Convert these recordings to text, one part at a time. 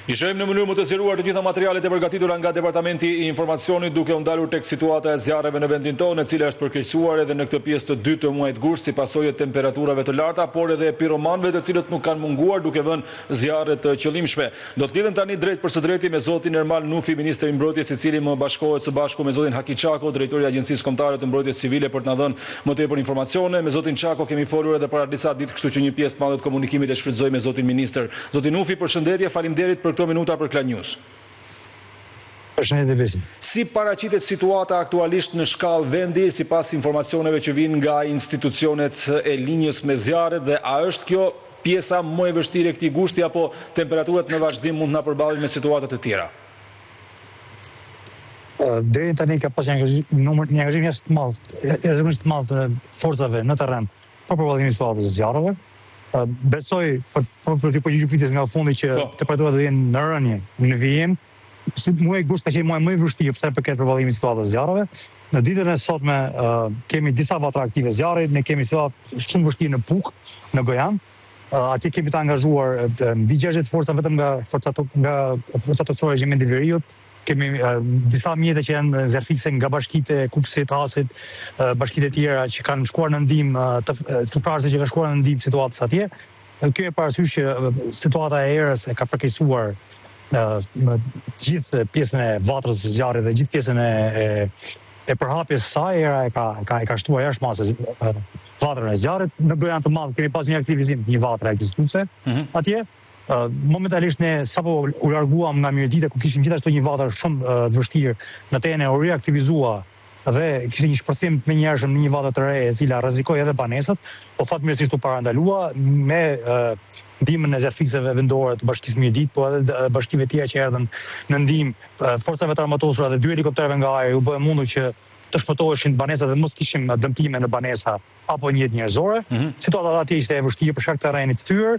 I shohim në mënyrë më të zgjeruar të gjitha materialet e përgatitura nga Departamenti I Informacionit duke u ndalur tek situata e zjarreve në vendin tonë, e cila është përkeqësuar edhe në këtë pjesë të dytë të muajit gusht si pasojë të temperaturave të larta, por edhe piromanëve të cilët nuk kanë munguar duke vënë zjarre të qëllimshme. Do të lidhem tani drejt për së drejti me zotin Ermal Nufi, ministri I Mbrojtjes, I cili më bashkohet së bashku me zotin Haki Çako, drejtori I Agjencisë Kombëtare të Mbrojtjes Civile për të na dhënë më tepër informacione. Me zotin Çako kemi folur edhe para disa ditë, kështu që një pjesë të madhe të komunikimit e shfrytëzoj me zotin ministër. Zotin Nufi, përshëndetje, faleminderit për këto minuta për Klan News. Si paraqitet situata aktualisht në shkallë vendi, sipas informacioneve që vijnë nga institucionet e linjës me zjarre, dhe a është kjo pjesa më e vështirë e këtij gushti apo temperaturat në vazhdim mund të na përballin me situata të tjera? Deri tani ka pas një angazhim jashtëzakonisht të madh të forcave në terren për përballimin e situatës së zjarreve. Besoj për të përgjigjur pyetjes nga fundi që temperaturat do jenë në rënje në vijim. Muaji gusht ka qenë muaj më I vështirë sa i përket përballimit të situatës së zjarreve. Në ditën e sotme kemi disa vatra aktive zjarri, ne kemi situatë shumë vështirë në Puk, në Gojan. Atje kemi të angazhuar mbi 60 forca vetëm nga forcat toksore e regjimit veriut. Kemi disa mjete që janë zjarfikse nga bashkitë e Kupsit, Hasit, bashkitë e tjera që kanë shkuar në ndihmë, suprarse që kanë shkuar në ndihmë situatës atje. Kjo e parasysh që situata e erës e ka përkeqësuar gjithë pjesën e vatrës së zjarrit dhe gjithë pjesën e përhapjes së saj. Era e ka shtuar jashtë masës vatrën e zjarrit. Në Gojan të Madh kemi pas një aktivizim, një vatre ekzistuese atje. Momentalisht ne sapo u larguam nga Mirdita, ku kishim gjithashtu një vatër shumë të vështirë, në tenë u reaktivizua dhe kishte një shpërthim menjëhershëm në një vatër të re, e cila rrezikoi edhe banesat, po fatmirësisht u parandalua me ndihmën e zjarfikësve vendore të Bashkisë Mirdit, po edhe bashkive të tjera që erdhën në ndihmë forcave të armatosura dhe 2 helikopterëve nga ajri u bë mundur që të shpëtoheshin banesat dhe mos kishim dëmtime në banesa apo në jetë njerëzore. Situata atje ishte e vështirë për shkak të terrenit të thyer,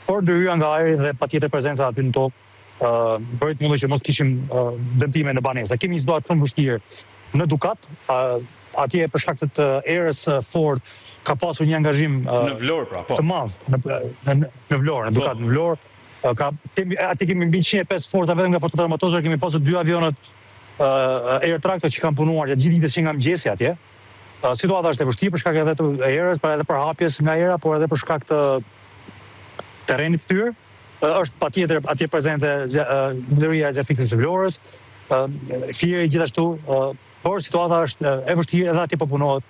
por ndërhyra nga ajri dhe patjetër prezenca aty në tokë bëri të mundur që mos kishim dëmtime në banesa. Kemi një situatë shumë vështirë në Dukat, atje për shkak të erës fort ka pasur një angazhim në Vlorë, pra, po. Të madh në Vlorë, në Dukat, në Vlorë. Atje kemi mbi 105 forca vetëm nga forcat armatosore, kemi pasur 2 avionët Air Tractor që kanë punuar gjatë gjithë ditës që nga mëngjesi atje. Situata është e vështirë për shkak edhe të erës, por edhe për hapjes nga era, por edhe për shkak të terrenit thyer. Është patjetër atje prezente ndërhyrja e zjarfikës së Vlorës, Fieri gjithashtu, por situata është e vështirë edhe atje po punohet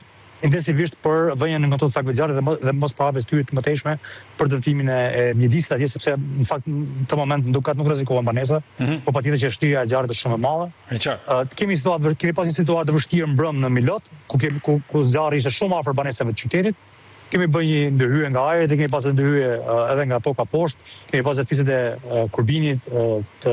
intensivisht për vënien në kontroll të fakëve zjarrit dhe mos përhapjes tyre të mëtejshme për dëmtimin e mjedisit atje, sepse në fakt në këtë moment Dukat nuk rrezikohen banesa, por patjetër që shtrirja e zjarrit është shumë e madhe. Kemi pas një situatë vështirë mbrëm në Milot, ku zjarri ishte shumë afër banesave të qytetit. Kemi bërë një ndërhyrje nga ajri dhe kemi pasur ndërhyrje edhe nga toka poshtë. Kemi pasur fiset e Kurbinit, të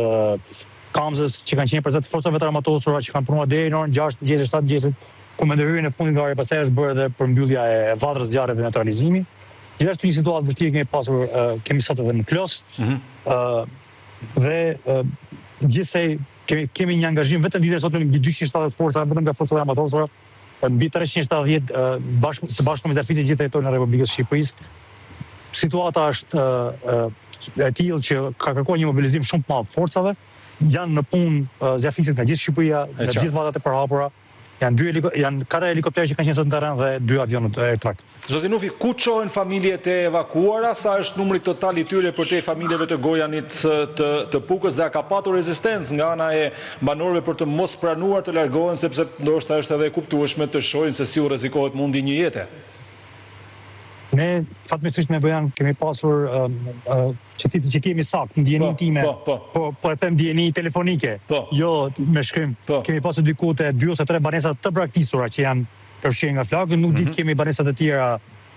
Kamzës që kanë qenë prezant forcave të armatosura që kanë punuar deri në orën 6 mëngjesit, 7 mëngjesit, ku me ndërhyrjen e fundit nga ajri pastaj është bërë edhe përmbyllja e vatrës zjarrit dhe neutralizimi. Gjithashtu një situatë vështirë kemi pasur, kemi sot edhe në Klos. Dhe gjithsej kemi një angazhim vetëm ditën e sotme mbi 270 forca vetëm nga forcat armatosura, mbi 370 së bashku me zjarfikët gjithë territorin e Republikës Shqipërisë. Situata është e tillë që ka kërkuar një mobilizim shumë të madh forcave. Janë në punë zjarfikët nga gjithë Shqipëria, nga gjithë vatrat e përhapura. Janë 4 helikopterë që kanë qenë sot në terren dhe 2 avionët Air Tractor. Zoti Nufi, ku çohen familjet e evakuara? Sa është numri total I tyre për te familjeve të Gojanit të Pukës dhe a ka patur rezistencë nga ana e banorëve për të mos pranuar të largohen, sepse ndoshta është edhe e kuptueshme të shohin se si u rrezikohet mundi një jete? Ne fatmirësisht me Gojan kemi pasur që kemi sakt në dijenin time, po e them dijeni telefonike, jo me shkrim. Kemi pasur diku te 2 ose 3 banesa të braktisura që janë përfshirë nga flakë, nuk di të kemi banesat e tjera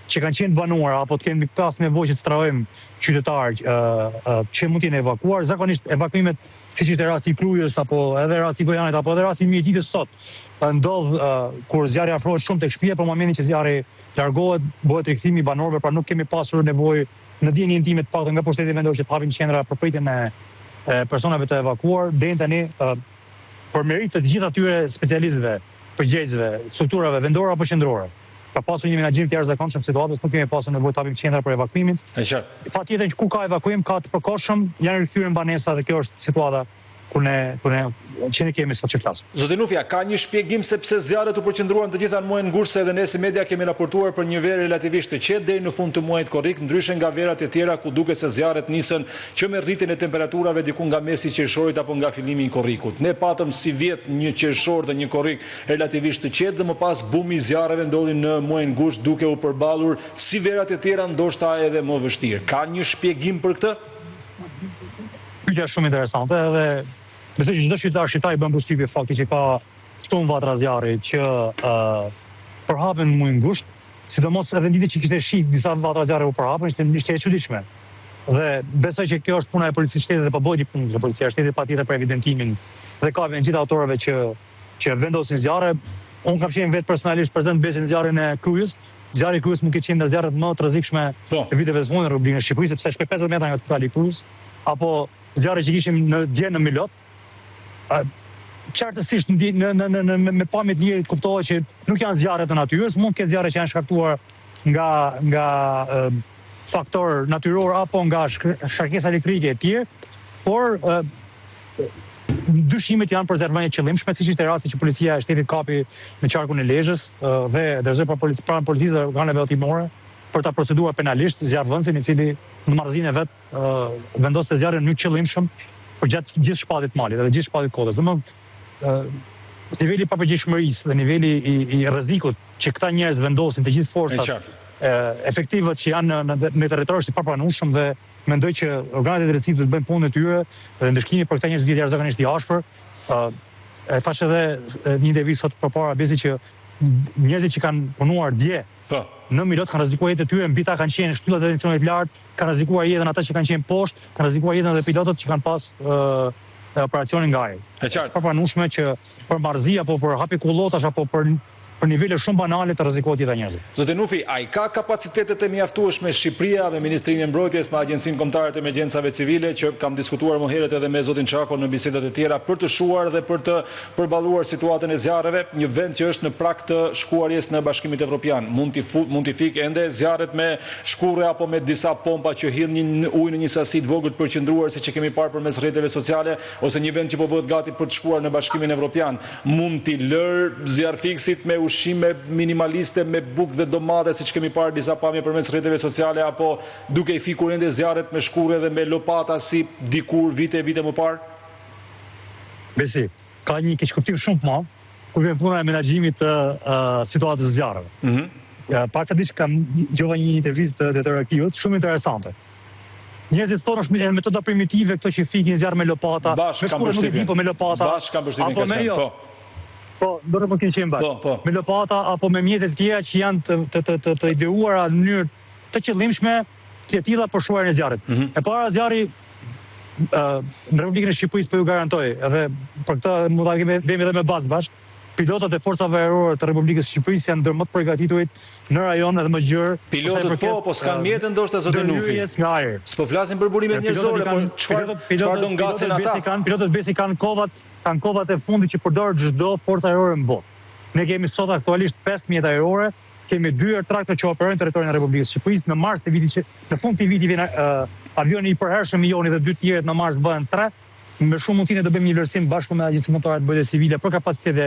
që kanë qenë banuara apo të kemi pas nevojë që të trajtojmë qytetarë që mund të jenë evakuar. Zakonisht evakuimet, siç ishte rasti I Krujës apo edhe rasti I Gojanit apo edhe rasti I Mirditës sot, ndodh kur zjarri afrohet shumë tek shtëpia, por momentin që zjarri largohet, bëhet rikthimi I banorëve, pra nuk kemi pasur nevojë në dijenin time të paktën nga pushteti vendor që të hapim qendra për pritjen e personave të evakuar. Deri tani për merit të gjithë atyre specialistëve, përgjegjësve, strukturave vendore apo qendrore, Ka pasur një menaxhim të jashtëzakonshëm situatës, nuk kemi pasur nevojë të hapim qendra për evakuimin. Patjetër që ku ka evakuim ka të përkohshëm, janë rikthyer në banesa dhe kjo është situata ku ne kemi sot që flasim. Zoti Nufja, ka një shpjegim se pse zjarret u përqendruan të gjitha në muajin gusht, se edhe ne si media kemi raportuar për një verë relativisht të qetë deri në fund të muajit korrik, ndryshe nga verat e tjera ku duket se zjarret nisën që me rritjen e temperaturave diku nga mesi i qershorit apo nga fillimi i korrikut. Ne patëm si vjet një qershor dhe një korrik relativisht të qetë dhe më pas bumi i zjarreve ndodhi në muajin gusht duke u përballur si verat e tjera ndoshta edhe më vështirë. Ka një shpjegim për këtë? Pyetja është shumë interesante dhe besoj që çdo shqiptar i bën përshtypje fakti që ka shumë vatra zjarri që përhapen në muajin gusht, sidomos edhe ditët që kishte shi, disa vatra zjarri u përhapen, ishte e çuditshme. Dhe besoj që kjo është puna e policisë shtetit dhe po bëhet një punë e policia shtetit patjetër për evidentimin dhe ka vend gjithë autorëve që vendosin zjarre. Unë kam qenë vetë personalisht prezant besin zjarrin e Krujës. Zjarri i Krujës mund të ketë qenë nga zjarret më të rrezikshme të viteve të fundit në Republikën e Shqipërisë, sepse shkoi 50 metra nga spitali i Krujës, apo zjarri që kishim në Milot. Qartësisht me pamje të njerit kuptohet që nuk janë zjarre të natyrës, mund të ketë zjarre që janë shkaktuar nga faktor natyror apo nga sharkesa elektrike e tjerë, por dyshimet janë për zjarrvënie qëllimshme, siç ishte rasti që policia e shtetit kapi në qarkun e Lezhës dhe dërgoi pranë policisë dhe organeve hetimore për ta proceduar penalisht zjarrvënësin i cili në marrëzinë e vet vendoste zjarrin në qëllimshëm për gjatë gjithë shpatit malit dhe gjithë shpatit kodës. Domethënë niveli i papërgjegjshmërisë dhe niveli i rrezikut që këta njerëz vendosin të gjithë forcat efektivët që janë në territor është i papranueshëm dhe mendoj që organet e drejtësisë duhet të bëjnë punën e tyre dhe ndëshkimi për këta njerëz vjen jashtëzakonisht i ashpër. E thash edhe një intervistë sot përpara besi që njerëzit që kanë punuar dje në Milot kanë rrezikuar jetën e tyre, mbi ta kanë qenë shtyllat e tensionit lart, kanë rrezikuar jetën ata që kanë qenë poshtë, kanë rrezikuar jetën edhe pilotët që kanë pas operacionin nga ajri. Është papranueshme që për marrëzi apo për hapje kullotash apo për nivele shumë banale të rrezikohet jeta e njerëzve. Zotë Nufi, a i ka kapacitetet e mjaftueshme Shqipëria me Ministrinë e Mbrojtjes, me Agjencinë Kombëtare të Emergjencave Civile, që kam diskutuar më herët edhe me zotin Çako në bisedat e tjera, për të shuar dhe për të përballuar situatën e zjarreve, një vend që është në prag të shkuarjes në Bashkimin Evropian. Mund t'i fikë ende zjarret me shkurre apo me disa pompa që hidhin ujë në një sasi të vogël të përqendruar, siç e kemi parë përmes rrjeteve sociale, ose një vend që po bëhet gati për të shkuar në Bashkimin Evropian. Mund t'i lër zjarrfiksit me ushqime minimaliste me bukë dhe domate, siç kemi parë disa pamje përmes rrjeteve sociale, apo duke i fikur ende zjarret me shkurre dhe me lopata si dikur vite më parë? Besi, ka një keqkuptim shumë të madh kur vjen puna e menaxhimit të situatës zjarreve. Paktësisht kam dëgjuar një intervistë të Rakiut shumë interesante. Njerëzit thonë është një metoda primitive këto që fikin zjarr me lopata, me shkurre nuk e di, po me lopata. Bashkë kam përshtypjen ka qenë, Po, do të mund të qenë bashkë. Me lopata apo me mjete të tjera që janë të ideuara në mënyrë të qëllimshme të tilla për shuarjen e zjarrit. E para zjarri në Republikën e Shqipërisë po ju garantoj, edhe për këtë mund ta vemi edhe me bazë bashkë. Pilotët e forcave ajrore të Republikës së Shqipërisë janë ndër më të përgatiturit në rajon edhe më gjerë. Pilotët po s'kan mjete ndoshta zotë Nufi. S'po flasin për burimet njerëzore, por çfarë do ngasin ata? Pilotët besi kanë kovat e fundit që përdor çdo forcë ajrore në botë. Ne kemi sot aktualisht 5 mjete ajrore, kemi 2 traktor që operojnë në territorin e Republikës së Shqipërisë. Në mars të vitit në fund të vitit vjen avioni i përhershëm i Joni dhe 2 tjerët në mars bëhen 3. Me shumë mundësinë do bëjmë një vlerësim bashkë me Agjencinë Kombëtare të Mbrojtjes Civile për kapacitete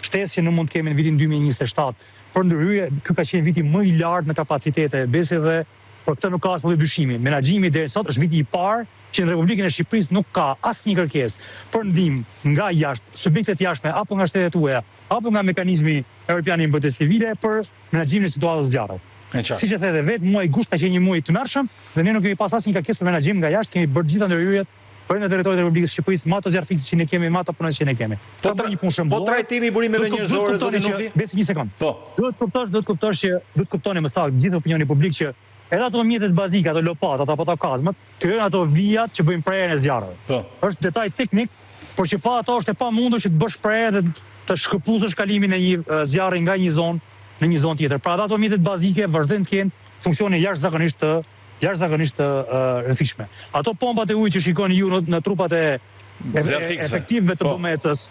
shtesë që në mund të kemi në vitin 2027. Për ndërhyrje, ky ka qenë viti më i lartë në kapacitete, besi dhe për këtë nuk ka asnjë dyshimi. Menaxhimi deri sot është viti i parë që në Republikën e Shqipërisë nuk ka asnjë kërkesë për ndihmë nga jashtë, subjektet jashtme apo nga shtetet tuaja, apo nga mekanizmi evropian i mbrojtjes civile për menaxhimin e situatës zjarreve. Siç e the edhe vetë, muaji gusht ka qenë një muaj i tmerrshëm dhe ne nuk kemi pas asnjë kërkesë për menaxhim nga jashtë, kemi bërë gjitha ndërhyrjet për në territorin e Republikës së Shqipërisë, me ato zjarrfikse që ne kemi, me ato punës që ne kemi. Po trajtimi i burimeve njerëzore, zotë Nufi? Besi një sekond. Duhet kuptoni më saktë gjithë opinioni publik që edhe ato mjetet bazike, ato lopatat apo ato kazmat, janë ato vijat që bëjnë prerjen e zjarreve. Është detaj teknik, por që pa ato është e pamundur që të bësh prerje dhe të shkëputësh kalimin e një zjarri nga një zonë në një zonë tjetër. Pra ato mjetet bazike vazhdojnë të kenë funksione jashtëzakonisht të rrezikshme. Ato pompat e ujit që shikoni ju në trupat e efektivëve të BMC-s,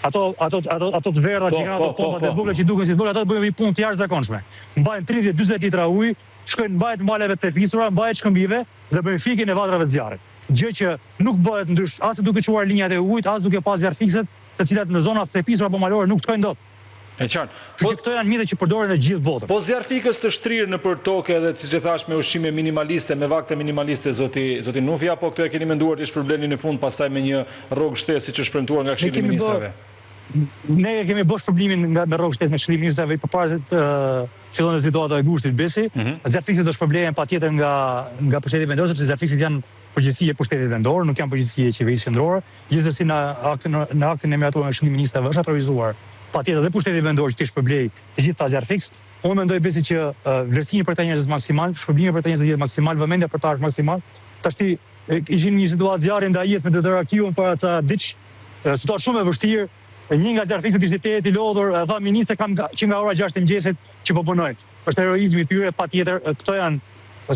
ato të verdha që kanë ato pompat e vogla që duken si të vogla, ato bëjnë një punë të jashtëzakonshme. Mbajnë 30-40 litra ujë, shkojnë mbajnë maleve të pisura, mbajnë shkëmbive dhe bëjnë fikin e vatrave të zjarrit. Gjë që nuk bëhet ndrysh, as duke çuar linjat e ujit, as duke pas zjarr fikset, të cilat në zonat të pisura apo malore nuk shkojnë dot. E qartë. Po këto janë mjete që përdoren në gjithë botën. Po zjarfikës të shtrirë në për tokë edhe siç e thash me ushqime minimaliste, me vakte minimaliste zoti Nufi, apo këto e keni menduar të shpërbleni në fund pastaj me një rrogë shtesë siç është premtuar nga Këshilli i Ministrave? Ne kemi bërë shpërblimin me rrogë shtesë në Këshillin e Ministrave përpara se të fillon situata e gushtit besi. Zjarfikët do shpërblehen patjetër nga pushteti vendor, sepse zjarfikët janë përgjegjësi e pushtetit vendor, nuk janë përgjegjësi e qeverisë qendrore. Gjithsesi në aktin e miratuar nga Këshilli i Ministrave është autorizuar patjetër dhe pushteti vendor që të shpërblej të gjithë ta zjarfiks. Unë mendoj besi që vlerësimi për këta njerëz maksimal, shpërblimi për këta njerëz jetë maksimal, vëmendja për ta është maksimal. Tashti ishin një situatë zjarri ndajjes me Dotarakiun para ca diç, situatë shumë e vështirë. Një nga zjarfikët ishte tehet i lodhur, tha ministri kam që nga ora 6 të mëngjesit që po punojnë. Është heroizmi i tyre, patjetër, këto janë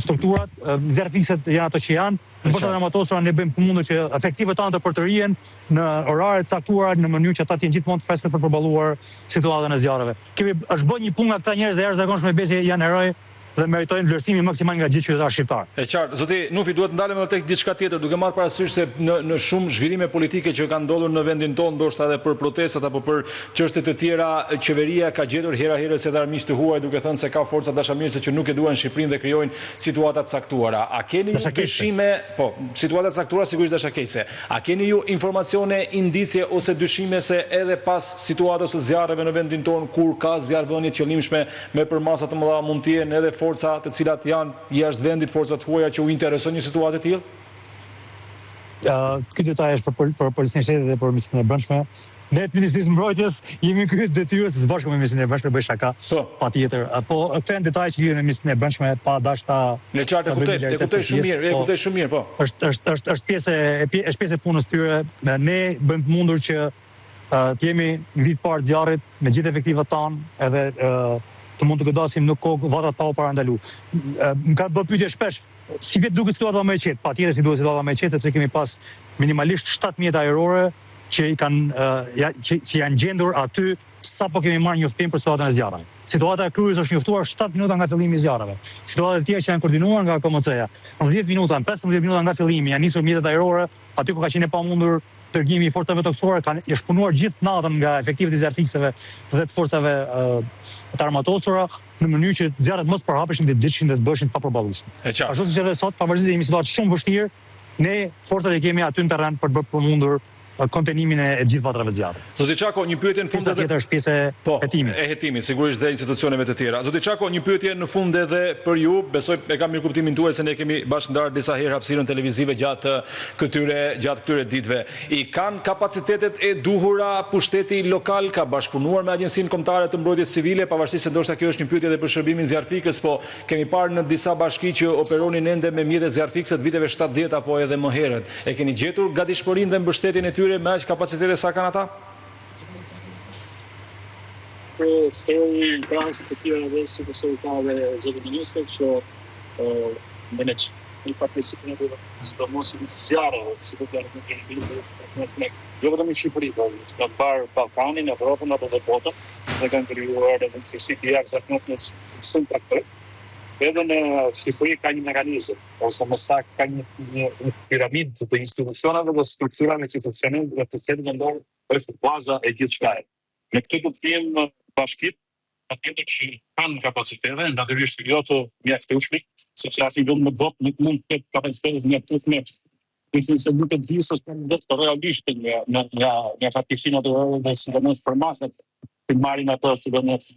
strukturat, zjarfikët janë ato që janë. Në Forcat Armatosura ne bëjmë mundur që efektivët tanë të përtërien në orare të caktuara në mënyrë që ata të jenë gjithmonë të freskët për përballuar situatën e zjarreve. Është bërë një punë nga këta njerëz e jashtëzakonshëm, besi janë heroj dhe meritojnë vlerësimin maksimal nga gjithë qytetarët shqiptar. E qartë, zoti Nufi, duhet ndalem edhe tek diçka tjetër, duke marrë parasysh se në shumë zhvillime politike që kanë ndodhur në vendin tonë, ndoshta edhe për protestat apo për çështje të tjera, qeveria ka gjetur hera herës edhe armiq të huaj, duke thënë se ka forca dashamirëse që nuk e duan Shqipërinë dhe krijojnë situata të caktuara. A keni ju dyshime, po, situata të caktuara sigurisht dashakëse. A keni ju informacione, indicie ose dyshime se edhe pas situatës së zjarreve në vendin tonë, kur ka zjarrvënie të qëllimshme me përmasa të mëdha, mund të jenë edhe forca të cilat janë jashtë vendit, forca të huaja që u interesojnë një situatë e tillë? Ky detaj është për Policinë e Shtetit dhe për Ministrinë e Brendshme. Ne të Ministrisë Mbrojtjes jemi këtu detyrës së bashku me Ministrinë e Brendshme bëj shaka. Patjetër. Po këto janë detaje që lidhen me Ministrinë e Brendshme pa dashta. Në qartë e kuptoj shumë mirë, po. Është pjesë e punës tyre. Ne bëjmë mundur që të jemi në vit parë zjarrit me gjithë efektivat tanë edhe të mund të godasim në kokë vatat pa u parandalu. Më ka bërë pyetje shpesh, si vetë duket situata më e qetë? Patjetër si duket situata më e qetë, sepse kemi pas minimalisht 7 mjeta ajrore që janë gjendur aty sapo kemi marrë njoftim për situatën e zjarreve. Situata e kryes është njoftuar 7 minuta nga fillimi i zjarreve. Situata e tjera që janë koordinuar nga KMC-ja. Në 10 minuta, 15 minuta nga fillimi janë nisur mjetet ajrore, aty ku ka qenë e pamundur tërgimi i forcave toksore, kanë shpunuar gjithë natën nga efektivet e zjarfikësve dhe të forcave të armatosura në mënyrë që zjarret mos përhapeshin dhe ditëshin dhe të bëshin pa përballueshëm. Ashtu siç edhe sot, pavarësisht se jemi situatë shumë vështirë, ne forcat e kemi aty në terren për të bërë përmundur kontenimin e gjithë vatrave zjarri. Zoti Çako, një pyetje në fund edhe tjetër është pjesë e hetimit. E hetimit, sigurisht dhe institucioneve të tjera. Zoti Çako, një pyetje në fund edhe për ju, besoj e kam mirë kuptimin tuaj se ne kemi bashkë ndarë disa herë hapësirën televizive gjatë këtyre ditëve. I kanë kapacitetet e duhura pushteti lokal, ka bashkëpunuar me Agjencinë Kombëtare të Mbrojtjes Civile, pavarësisht se ndoshta kjo është një pyetje edhe për shërbimin zjarfikës, po kemi parë në disa bashki që operonin ende me mjete zjarfikëse të viteve 70 apo edhe më herët. E keni gjetur gatishmërinë dhe mbështetjen e tyre me aq kapacitete sa kanë ata? Për steri bransit të tjera dhe si përse u ka dhe zoti minister që meneq një participinë dhe së mos i zjarë, si të tjera në kemi jo vetëm në Shqipëri, kanë parë Balkanin, Evropën apo dhe botën, dhe kanë krijuar edhe në si jashtëzakonisht në shumë traktor. Edhe në Shqipëri ka një mekanizëm, ose më saktë ka një piramidë të institucioneve dhe strukturave që funksionojnë dhe pushteti vendor është baza e gjithçkaje. Me këtë do të them bashkitë, patjetër që kanë kapacitete, natyrisht jo të mjaftueshme, sepse asnjë vend në botë nuk mund të ketë kapacitete të mjaftueshme. Se nuk e di se kanë vetë realisht nga fatkeqësia dhe sidomos për masat të marrin ato sidomos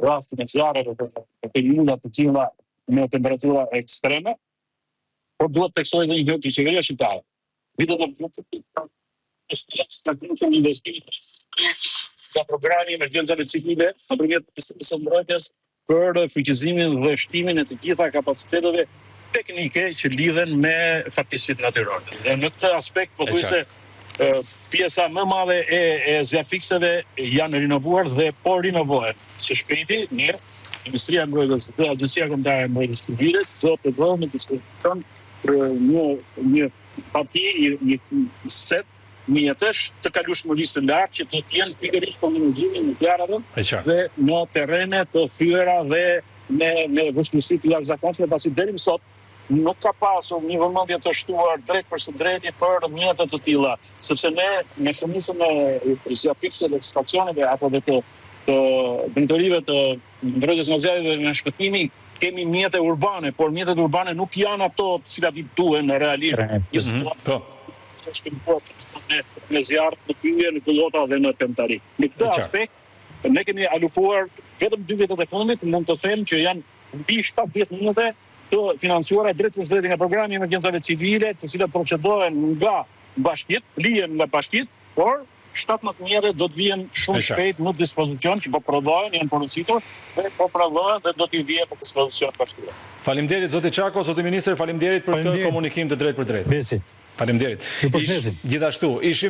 rastin e zjarreve të ula të tilla me temperatura ekstreme, por duhet theksoj edhe një gjë që qeveria shqiptare. Vitet e fundit investimit nga programi i emergjencave civile nëpërmjet Ministrisë së Mbrojtjes për fuqizimin dhe shtimin e të gjitha kapaciteteve teknike që lidhen me fatkeqësitë natyrore. Dhe në këtë aspekt pothuajse pjesa më e madhe e zjarfikësve janë rinovuar dhe po rinovohen. Së shpejti, ne, Ministria e Mbrojtjes dhe Agjencia Kombëtare e Mbrojtjes Civile do të vëmë në dispozicion për një parti, një set mjetesh të kalueshmërisë së lartë që të jenë pikërisht komunikimin në zjarre E qartë. dhe në terrene të thyera dhe me vështirësi të jashtëzakonshme, pasi deri më sot nuk ka pasur një vëmendje të shtuar drejt për së drejti për mjete të tilla, sepse ne me shumicën e zjafikse të stacioneve apo dhe të drejtorive të mbrojtjes nga zjarri dhe nga shpëtimi kemi mjete urbane, por mjetet urbane nuk janë ato të cilat i duhen në realisht. Po. Që shkëmbuar me zjarr në pyje, në Kullota dhe në Pemtari. Në këtë aspekt, ne kemi alufuar vetëm 2 vjetet e fundit, mund të them që janë mbi 70 mjete të financuara drejt për drejt nga programi i emergjencave civile, të cilat procedohen nga bashkiet, lihen nga bashkiet, por 17 mjete do të vijen shumë shpejt në dispozicion që po prodhohen, janë porositur dhe po prodhohen dhe do t'i vijë në dispozicion bashkëtor. Faleminderit zoti Çako, zoti ministër, faleminderit për këtë komunikim të drejtë për drejtë. Besi. Faleminderit. Gjithashtu, ishim